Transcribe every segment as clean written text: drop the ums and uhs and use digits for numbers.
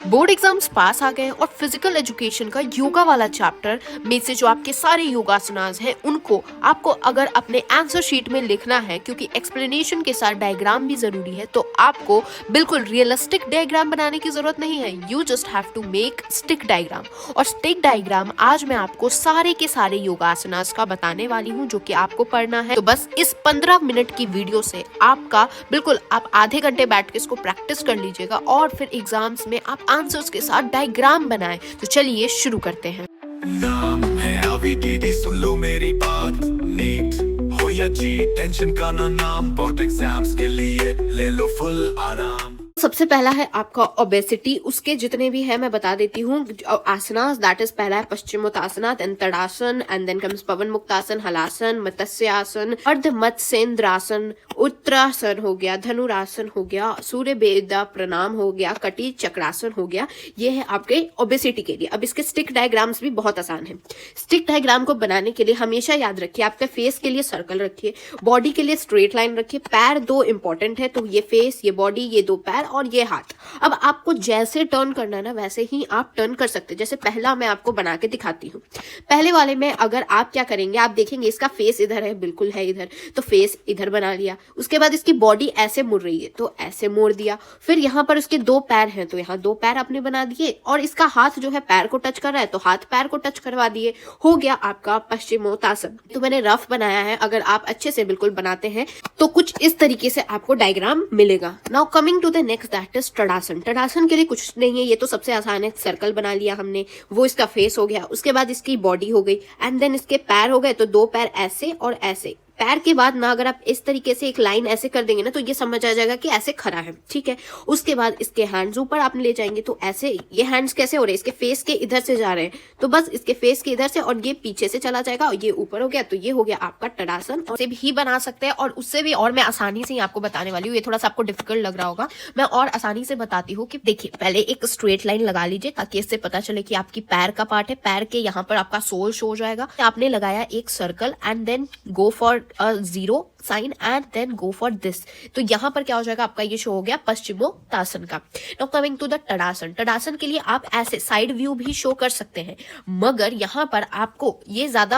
Board exams पास आ गए और physical education का योगा वाला चैप्टर में से जो आपके सारे योगासनास हैं उनको आपको अगर अपने आंसर शीट में लिखना है, क्योंकि एक्सप्लेनेशन के साथ डायग्राम भी जरूरी है, तो आपको बिल्कुल रियलिस्टिक डायग्राम बनाने की जरूरत नहीं है। You just have to make stick diagram. और स्टिक डायग्राम आज मैं आपको सारे के सारे योगासनास का बताने वाली हूँ जो कि आपको पढ़ना है। तो बस इस 15 मिनट की वीडियो से आपका बिल्कुल आप आधे घंटे बैठ के इसको प्रैक्टिस कर लीजिएगा और फिर एग्जाम्स में आप आंसर्स के साथ डायग्राम बनाएं। तो चलिए शुरू करते हैं। नाम है LVDD, सुन लो मेरी बात। नीट हो या जी, टेंशन का ना नाम। बोर्ड एग्जाम्स के लिए ले लो फुल आराम। सबसे पहला है आपका ओबेसिटी। उसके जितने भी है मैं बता देती हूँ। आसनास, दैट इज पहला है पश्चिमोत्ताना, then Tadasana, and then comes पवन मुक्तासन, हलासन, मत्स्यासन, अर्ध मत्स्येंद्रासन, उत्तरासन हो गया, धनुरासन हो गया, सूर्य बेदा प्रणाम हो गया, कटी चक्रासन हो गया। ये है आपके ओबेसिटी के लिए। अब इसके स्टिक डायग्राम्स भी बहुत आसान है। स्टिक डायग्राम को बनाने के लिए हमेशा याद रखिए, आपके फेस के लिए सर्कल रखिए, बॉडी के लिए स्ट्रेट लाइन रखिए, पैर दो इंपॉर्टेंट है, तो ये फेस, ये बॉडी, ये दो पैर और ये हाथ। अब आपको जैसे टर्न करना है ना वैसे ही आप टर्न कर सकते हैं। जैसे पहला मैं आपको बना के दिखाती हूँ। पहले वाले में अगर आप क्या करेंगे, आप देखेंगे इसका फेस इधर है, बिल्कुल है इधर, तो फेस इधर बना लिया। उसके बाद इसकी बॉडी ऐसे मुड़ रही है तो ऐसे मोड़ दिया। फिर यहाँ पर उसके दो पैर हैं तो यहाँ दो पैर आपने बना दिए, और इसका हाथ जो है पैर को टच कर रहा है तो हाथ पैर को टच करवा दिए। हो गया आपका पश्चिमोत्तासन। तो मैंने रफ बनाया है, अगर आप अच्छे से बिल्कुल बनाते हैं तो कुछ इस तरीके से आपको डायग्राम मिलेगा। Now coming to the next, that is tadasana. Tadasana के लिए कुछ नहीं है, ये तो सबसे आसान है। सर्कल बना लिया हमने, वो इसका फेस हो गया। उसके बाद इसकी बॉडी हो गई, एंड देन इसके पैर हो गए, तो दो पैर ऐसे और ऐसे। पैर के बाद ना अगर आप इस तरीके से एक लाइन ऐसे कर देंगे ना तो ये समझ आ जाएगा कि ऐसे खड़ा है, ठीक है। उसके बाद इसके हैंड्स ऊपर आपने ले जाएंगे, तो ऐसे ये हैंड्स कैसे हो रहे हैं, इसके फेस के इधर से जा रहे हैं, तो बस इसके फेस के इधर से, और ये पीछे से चला जाएगा और ये ऊपर हो गया। तो ये हो गया आपका तड़ासन। और भी बना सकते हैं और उससे भी, और मैं आसानी से ही आपको बताने वाली हूँ। ये थोड़ा सा आपको डिफिकल्ट लग रहा होगा, मैं और आसानी से बताती हूँ। कि देखिए, पहले एक स्ट्रेट लाइन लगा लीजिए ताकि इससे पता चले कि आपकी पैर का पार्ट है। पैर के यहाँ पर आपका सोल शो हो जाएगा। आपने लगाया एक circle, and then go for zero sign, and then go for this. तो यहाँ पर क्या हो जाएगा, आपका ये शो हो गया पश्चिमोत्तासन का। Now coming to the tadasana. Tadasana के लिए आप ऐसे साइड व्यू भी शो कर सकते हैं, मगर यहाँ पर आपको ये ज्यादा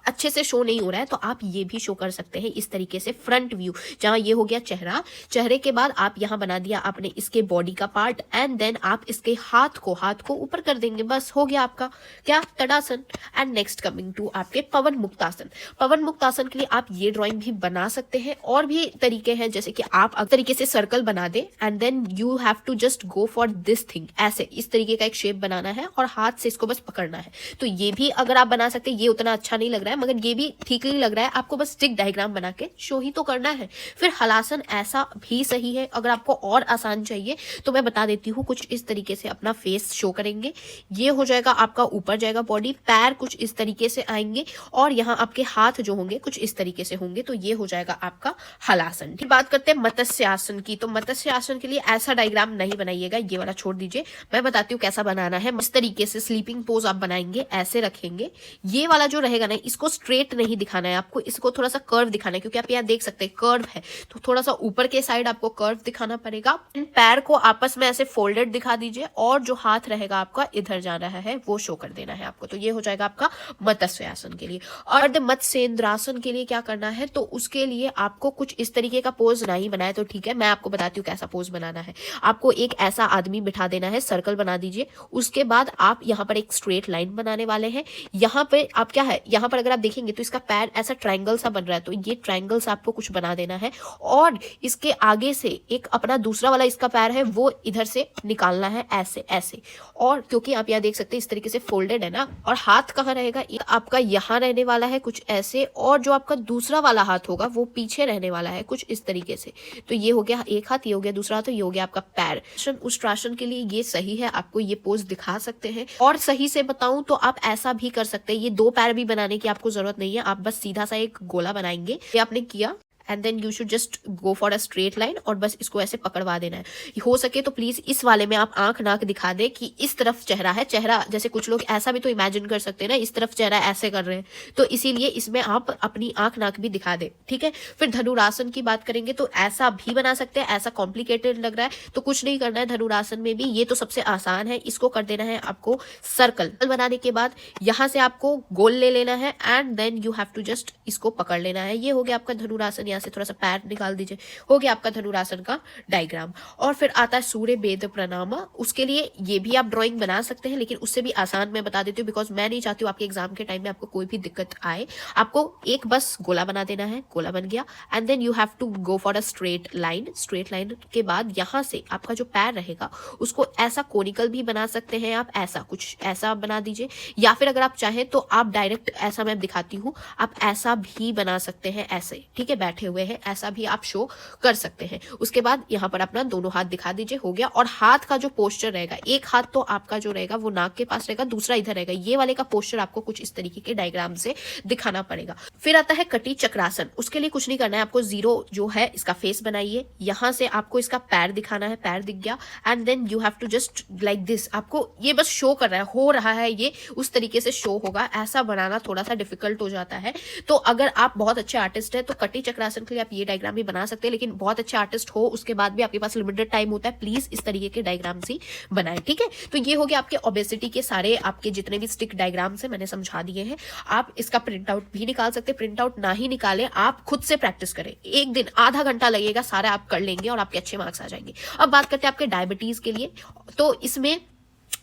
अच्छे से शो नहीं हो रहा है, तो आप ये भी शो कर सकते हैं इस तरीके से फ्रंट व्यू। जहाँ ये हो गया चेहरा, चेहरे के बाद आप यहाँ बना दिया आपने इसके बॉडी का पार्ट, एंड देन आप इसके हाथ को ऊपर कर देंगे, बस हो गया आपका क्या, Tadasana. And next coming to आपके पवन मुक्तासन। पवन मुक्तासन के लिए आप ये ड्राइंग भी बना सकते हैं, और भी तरीके हैं, जैसे कि आप एक तरीके से सर्कल बना दे, and then you have to just go for this thing. ऐसे इस तरीके का एक शेप बनाना है और हाथ से इसको बस पकड़ना है। तो ये भी अगर आप बना सकते हैं। ये उतना अच्छा नहीं लग रहा है, मगर ये भी ठीक नहीं लग रहा है, आपको बस स्टिक डायग्राम बना के शो ही तो करना है। फिर हलासन, ऐसा भी सही है। अगर आपको और आसान चाहिए तो मैं बता देती हूँ, कुछ इस तरीके से अपना फेस शो करेंगे, ये हो जाएगा आपका ऊपर जाएगा बॉडी, पैर कुछ इस तरीके से आएंगे, और यहाँ आपके हाथ जो होंगे कुछ इस तरीके से होंगे, तो ये हो जाएगा आपका हलासन। बात करते हैं मत्स्यासन की। तो मत्स्यासन के लिए ऐसा डायग्राम नहीं बनाइएगा, ये वाला छोड़ दीजिए। मैं बताती हूँ कैसा बनाना है। इस तरीके से स्लीपिंग पोज आप बनाएंगे, ऐसे रखेंगे। ये वाला जो रहेगा ना, इसको स्ट्रेट नहीं दिखाना है आपको, इसको थोड़ा सा कर्व दिखाना है, क्योंकि आप यहाँ देख सकते हैं कर्व है, तो थोड़ा सा ऊपर के साइड आपको कर्व दिखाना पड़ेगा। पैर को आपस में ऐसे फोल्डेड दिखा दीजिए, और जो हाथ रहेगा आपका इधर जा रहा है वो शो कर देना है आपको। तो ये हो जाएगा आपका मत्स्यासन के लिए। अर्ध मत्स्येंद्रासन के लिए क्या करना है, तो उसके लिए आपको कुछ इस तरीके का पोज नहीं बनाए तो ठीक है, मैं आपको बताती हूँ कैसा पोज बनाना है। आपको एक ऐसा आदमी बिठा देना है, सर्कल बना दीजिए। उसके बाद आप यहाँ पर एक स्ट्रेट लाइन बनाने वाले हैं। यहाँ पे आप क्या है, यहाँ पर अगर आप देखेंगे तो इसका पैर ऐसा ट्रायंगल सा बन रहा है, तो ये ट्रायंगल सा आपको कुछ बना देना है, और इसके आगे से एक अपना दूसरा वाला इसका पैर है वो इधर से निकालना है, ऐसे ऐसे। और क्योंकि आप यहाँ देख सकते हैं इस तरीके से फोल्डेड है ना, और हाथ कहाँ रहेगा, आपका यहाँ रहने वाला है कुछ ऐसे, और जो आपका दूसरा वाला हाथ होगा वो पीछे रहने वाला है कुछ इस तरीके से। तो ये हो गया एक हाथ, ये हो गया दूसरा हाथ, तो ये हो गया आपका पैर। उष्ट्रासन के लिए ये सही है, आपको ये पोज दिखा सकते हैं। और सही से बताऊं तो आप ऐसा भी कर सकते हैं, ये दो पैर भी बनाने की आपको जरूरत नहीं है, आप बस सीधा सा एक गोला बनाएंगे। ये आपने किया, and then you should just go for a straight line और बस इसको ऐसे पकड़वा देना है। हो सके तो प्लीज इस वाले में आप आंख नाक दिखा दे कि इस तरफ चेहरा है, चेहरा जैसे कुछ लोग ऐसा भी तो इमेजिन कर सकते हैं ना, इस तरफ चेहरा ऐसे कर रहे हैं, तो इसीलिए इसमें आप अपनी आंख नाक भी दिखा दे, ठीक है। फिर धनुरासन की बात करेंगे तो ऐसा भी बना सकते हैं, ऐसा कॉम्प्लिकेटेड लग रहा है तो कुछ नहीं करना है धनुरासन में भी, ये तो सबसे आसान है, इसको कर देना है आपको सर्कल। बनाने के बाद यहां से आपको गोल ले लेना है and then you have to just इसको पकड़ लेना है। ये हो गया आपका धनुरासन, यहाँ से थोड़ा सा पैर निकाल दीजिए, हो गया आपका धनुरासन का डायग्राम। और फिर आता है सूर्य भेद प्रणाम, उसके लिए ये भी आप ड्राइंग बना सकते हैं, लेकिन उससे भी आसान मैं बता देती हूँ बिकॉज मैं नहीं चाहती हूँ आपके एग्जाम के टाइम में आपको कोई भी दिक्कत आए। आपको एक बस गोला बना देना है, गोला बन गया and then you have to go for a straight line. Straight line के बाद यहाँ से आपका जो पैर रहेगा उसको ऐसा कोनिकल भी बना सकते हैं आप, ऐसा कुछ ऐसा बना दीजिए, या फिर अगर आप चाहें तो आप डायरेक्ट ऐसा मैं दिखाती हूँ, आप ऐसा भी बना सकते हैं, ऐसे, ठीक है, बैठे हुए हैं, ऐसा भी आप शो कर सकते हैं। उसके बाद यहाँ पर अपना दोनों हाथ दिखा दीजिए, हो गया। और हाथ का जो पोस्चर रहेगा, एक हाथ तो आपका जो रहेगा वो नाक के पास रहेगा, दूसरा इधर रहेगा, ये वाले का पोस्चर आपको कुछ इस तरीके के डायग्राम से दिखाना पड़ेगा। फिर आता है कटी चक्रासन, उसके लिए कुछ नहीं करना है, आपको जीरो जो है इसका फेस बनाइए, यहाँ से आपको इसका पैर दिखाना है, पैर दिख गया and then you have to just like this, आपको ये बस शो कर रहा है, हो रहा है ये उस तरीके से शो होगा। ऐसा बनाना थोड़ा सा डिफिकल्ट हो जाता है, तो अगर आप बहुत अच्छे आर्टिस्ट है तो कटी चक्रासन के लिए आप ये डायग्राम भी बना सकते हैं, लेकिन बहुत अच्छे आर्टिस्ट हो उसके बाद भी आपके पास लिमिटेड टाइम होता है, प्लीज इस तरीके के डायग्राम ही बनाएं, ठीक है। तो ये हो गया आपके ओबेसिटी के सारे आपके जितने भी स्टिक डायग्राम्स है मैंने समझा दिए हैं। आप इसका प्रिंट आउट भी निकाल सकते हैं, प्रिंट आउट ना ही निकाले, आप खुद से प्रैक्टिस करें, एक दिन आधा घंटा लगेगा, सारा आप कर लेंगे और आपके अच्छे मार्क्स आ जाएंगे। अब बात करते हैं आपके डायबिटीज के लिए, तो इसमें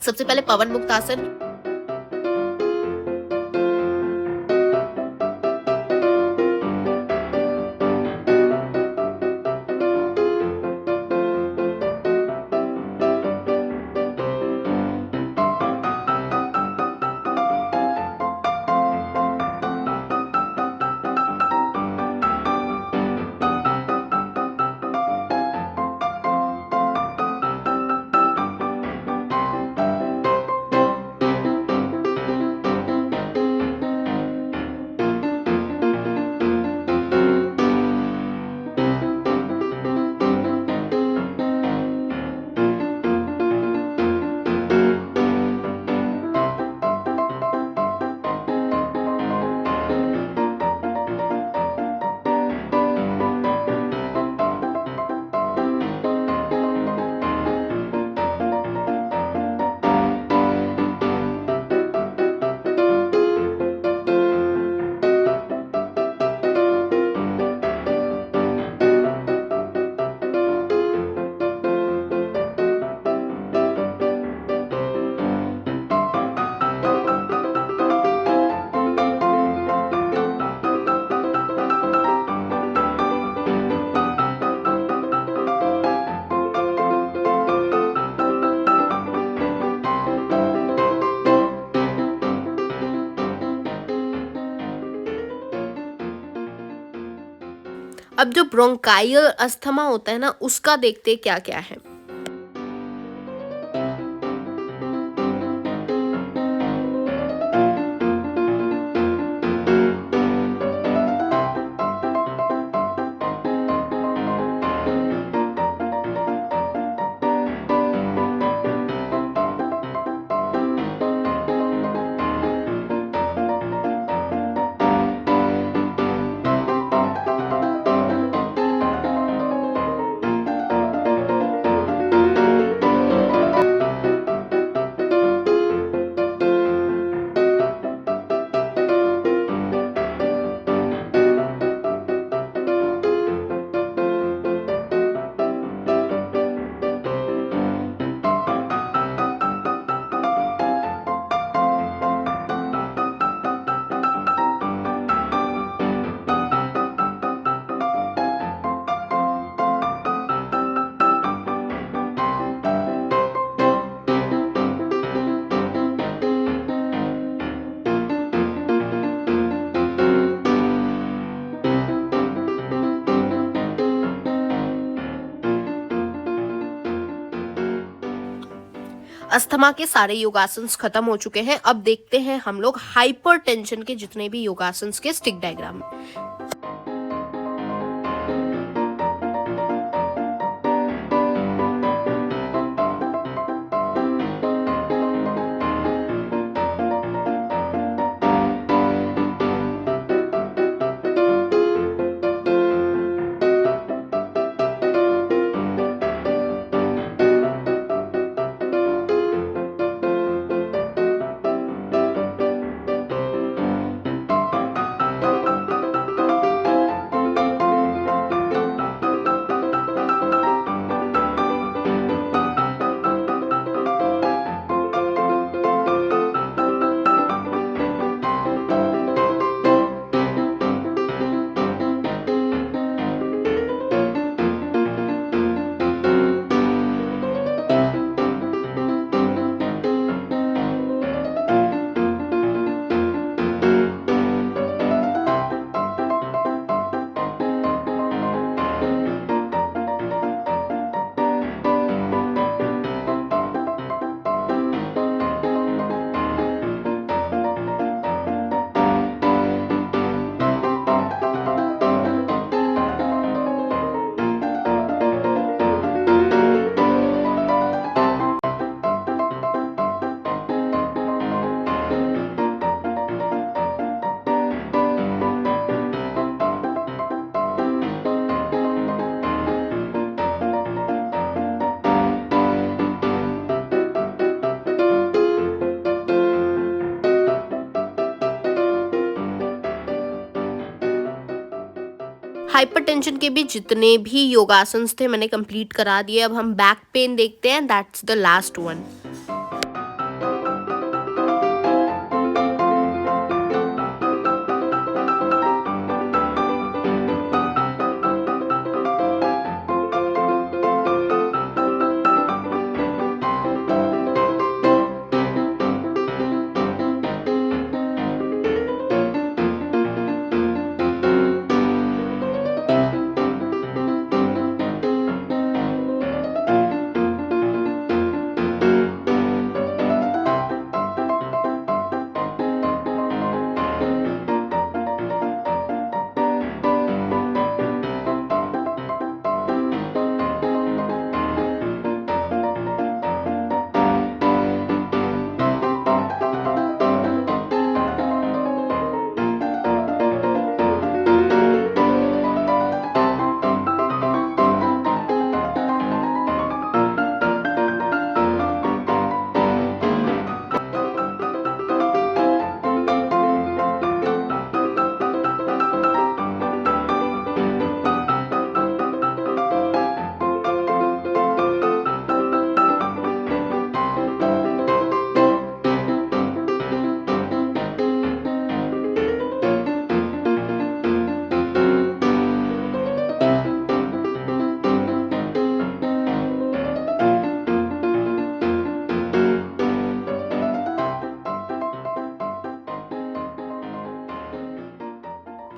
सबसे पहले पवन मुक्तासन। अब जो ब्रोंकाइल अस्थमा होता है ना, उसका देखते क्या क्या है। अस्थमा के सारे योगासन्स खत्म हो चुके हैं। अब देखते हैं हम लोग हाइपर टेंशन के जितने भी योगासन्स के स्टिक डायग्राम। हाइपरटेंशन के भी जितने भी योगासन्स थे मैंने कंप्लीट करा दिए। अब हम बैक पेन देखते हैं, दैट्स द लास्ट वन।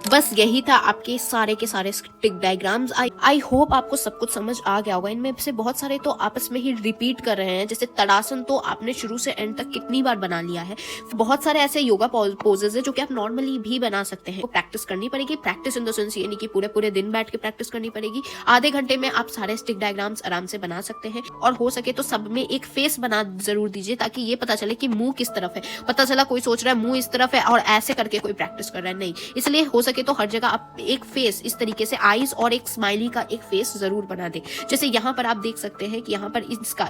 बस यही था आपके सारे के सारे स्टिक डायग्राम्स। आई होप आपको सब कुछ समझ आ गया होगा। इनमें से बहुत सारे तो आपस में ही रिपीट कर रहे हैं, जैसे तड़ासन तो आपने शुरू से एंड तक कितनी बार बना लिया है। बहुत सारे ऐसे योगा पोजेज है जो कि आप नॉर्मली भी बना सकते हैं। प्रैक्टिस करनी पड़ेगी, प्रैक्टिस इन द सेंस यानी कि पूरे पूरे दिन बैठ के प्रैक्टिस करनी पड़ेगी। आधे घंटे में आप सारे स्टिक डायग्राम्स आराम से बना सकते हैं। और हो सके तो सब में एक फेस बना जरूर दीजिए, ताकि ये पता चले कि मुंह किस तरफ है। पता चला कोई सोच रहा है मुंह इस तरफ है और ऐसे करके कोई प्रैक्टिस कर रहा है, नहीं। इसलिए हो सके तो हर जगह आप एक फेस इस तरीके से आईज और एक स्माइली का एक फेस जरूर बना दे। जैसे यहाँ पर आप देख सकते हैं कि यहाँ पर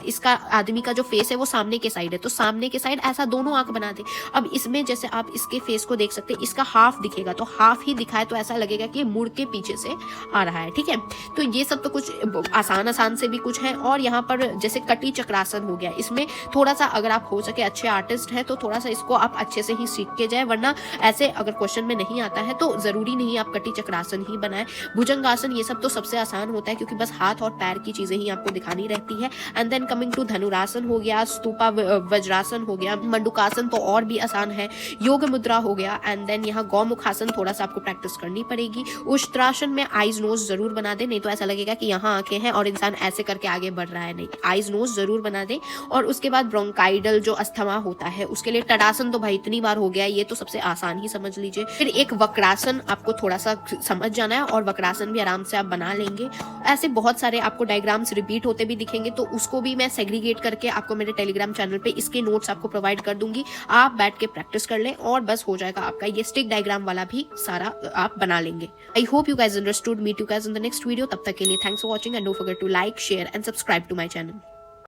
इसका आदमी का जो फेस है वो सामने के साइड है, तो सामने के साइड ऐसा दोनों आंख बना दे। अब इसमें जैसे आप इसके फेस को देख सकते हैं, इसका हाफ दिखेगा, तो हाफ ही दिखाए तो ऐसा लगेगा कि मुड़ के पीछे से आ रहा है, ठीक है। तो ये सब तो कुछ आसान से भी कुछ है। और यहाँ पर जैसे कटी चक्रासन हो गया, इसमें थोड़ा सा अगर आप हो सके अच्छे आर्टिस्ट हैं तो थोड़ा सा इसको आप अच्छे से ही सीख के जाए, वरना ऐसे अगर क्वेश्चन में नहीं आता है तो जरूरी नहीं आप कटी चक्रासन ही बनाए। भुजंगासन ये सब तो सबसे आसान होता है, क्योंकि बस हाथ और पैर की चीजें ही आपको दिखानी रहती है। एंड देन कमिंग टू धनुरासन हो गया, स्तूपा वज्रासन हो गया, मंडूकासन तो और भी आसान है, योग मुद्रा हो गया। एंड देन यहाँ गौमुखासन थोड़ा सा आपको प्रैक्टिस करनी पड़ेगी। उष्ट्रासन में आईज नोज जरूर बना दे, नहीं तो ऐसा लगेगा कि यहाँ आंखें हैं और इंसान ऐसे करके आगे बढ़ रहा है, नहीं। आईज नोज जरूर बना दे। और उसके बाद ब्रोंकाइडल जो अस्थमा होता है उसके लिए टडासन तो भाई इतनी बार हो गया, ये तो सबसे आसान ही समझ लीजिए। फिर एक वक्रासन आपको थोड़ा सा समझ जाना है, और वक्रासन भी आराम से आप बना लेंगे। ऐसे बहुत सारे आपको डायग्राम्स रिपीट होते भी दिखेंगे, तो उसको भी मैं सेग्रीगेट करके आपको मेरे टेलीग्राम चैनल पे इसके नोट्स आपको प्रोवाइड कर दूंगी। आप बैठ के प्रैक्टिस कर लें और बस हो जाएगा आपका ये स्टिक डायग्राम वाला भी सारा आप बना लेंगे। I hope you guys understood. Meet you guys in the next video. तब तक के लिए thanks for watching and don't forget to like, share and subscribe to my channel.